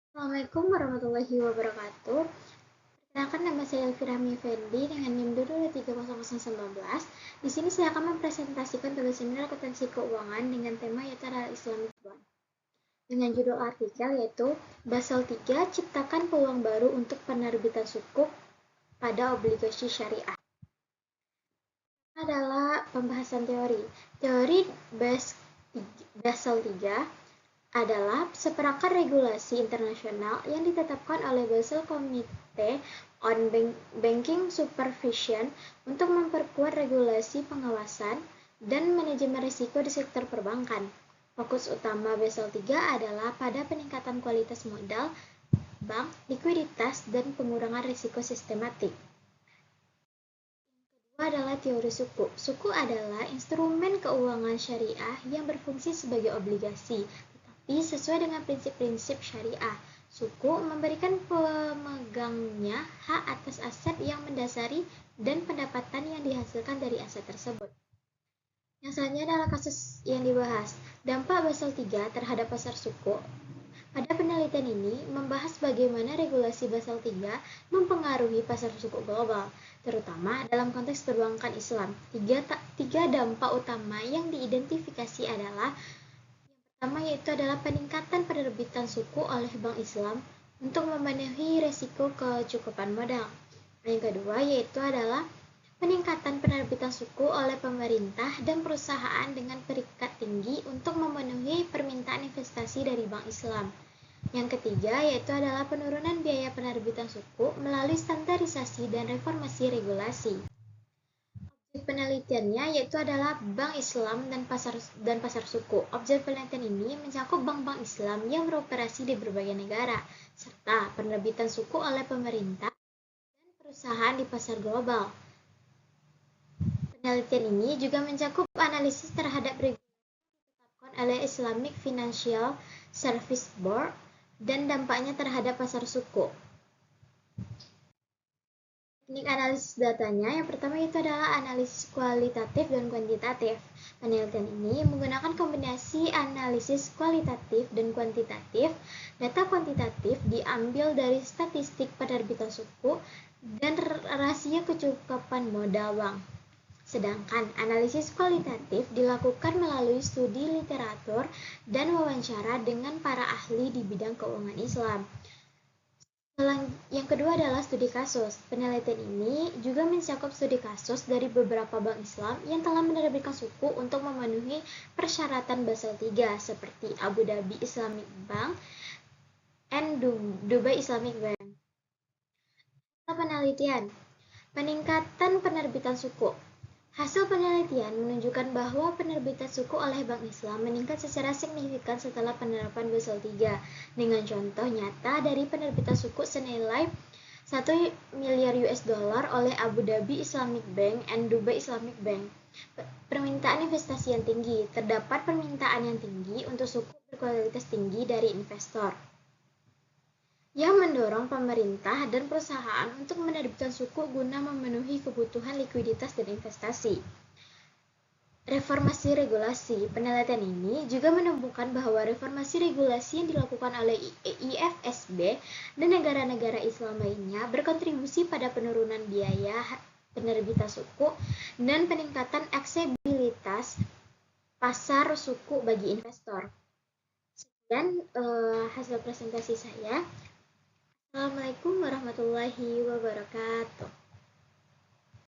Assalamualaikum warahmatullahi wabarakatuh. Perkenalkan, nama saya Elvira Effendi dengan NIM 2230019. Di sini saya akan mempresentasikan tugas seminar akuntansi keuangan dengan tema yaitu adalah Islamic Bond. Dengan judul artikel yaitu Basel 3 Ciptakan Peluang Baru untuk Penerbitan Sukuk pada Obligasi Syariah. Adalah pembahasan teori. Teori Basel 3 adalah seperangkat regulasi internasional yang ditetapkan oleh Basel Committee on Banking Supervision untuk memperkuat regulasi pengawasan dan manajemen risiko di sektor perbankan. Fokus utama Basel 3 adalah pada peningkatan kualitas modal, bank, likuiditas, dan pengurangan risiko sistematik. Kedua adalah teori suku. Suku adalah instrumen keuangan syariah yang berfungsi sebagai obligasi, tetapi sesuai dengan prinsip-prinsip syariah. Suku memberikan pemegangnya hak atas aset yang mendasari dan pendapatan yang dihasilkan dari aset tersebut. Yang selanjutnya adalah kasus yang dibahas, dampak Basel 3 terhadap pasar suku. Pada penelitian ini membahas bagaimana regulasi Basel 3 mempengaruhi pasar suku global, terutama dalam konteks perbankan Islam. Tiga dampak utama yang diidentifikasi adalah yang pertama yaitu adalah peningkatan penerbitan suku oleh Bank Islam untuk memenuhi resiko kecukupan modal. Yang kedua yaitu adalah peningkatan penerbitan suku oleh pemerintah dan perusahaan dengan peringkat tinggi untuk memenuhi permintaan investasi dari Bank Islam. Yang ketiga yaitu adalah penurunan biaya penerbitan suku melalui standarisasi dan reformasi regulasi. Objek penelitiannya yaitu adalah Bank Islam dan pasar suku. Objek penelitian ini mencakup bank-bank Islam yang beroperasi di berbagai negara, serta penerbitan suku oleh pemerintah dan perusahaan di pasar global. Penelitian ini juga mencakup analisis terhadap regulasi ditetapkan oleh Islamic Financial Services Board dan dampaknya terhadap pasar suku. Teknik analisis datanya yang pertama itu adalah analisis kualitatif dan kuantitatif. Penelitian ini menggunakan kombinasi analisis kualitatif dan kuantitatif. Data kuantitatif diambil dari statistik penerbitan suku dan rasio kecukupan modal bank. Sedangkan analisis kualitatif dilakukan melalui studi literatur dan wawancara dengan para ahli di bidang keuangan Islam. Yang kedua adalah studi kasus. Penelitian ini juga mencakup studi kasus dari beberapa bank Islam yang telah menerbitkan suku untuk memenuhi persyaratan Basel 3 seperti Abu Dhabi Islamic Bank dan Dubai Islamic Bank. Penelitian peningkatan penerbitan suku. Hasil penelitian menunjukkan bahwa penerbitan suku oleh Bank Islam meningkat secara signifikan setelah penerapan Basel 3, dengan contoh nyata dari penerbitan suku senilai 1 miliar US dollar oleh Abu Dhabi Islamic Bank dan Dubai Islamic Bank. Permintaan investasi yang tinggi. Terdapat permintaan yang tinggi untuk suku berkualitas tinggi dari investor, yang mendorong pemerintah dan perusahaan untuk menerbitkan suku guna memenuhi kebutuhan likuiditas dan investasi. Reformasi regulasi. Penelitian ini juga menemukan bahwa reformasi regulasi yang dilakukan oleh IFSB dan negara-negara Islam lainnya berkontribusi pada penurunan biaya penerbitan suku dan peningkatan aksesibilitas pasar suku bagi investor. Sekian hasil presentasi saya. Assalamualaikum warahmatullahi wabarakatuh.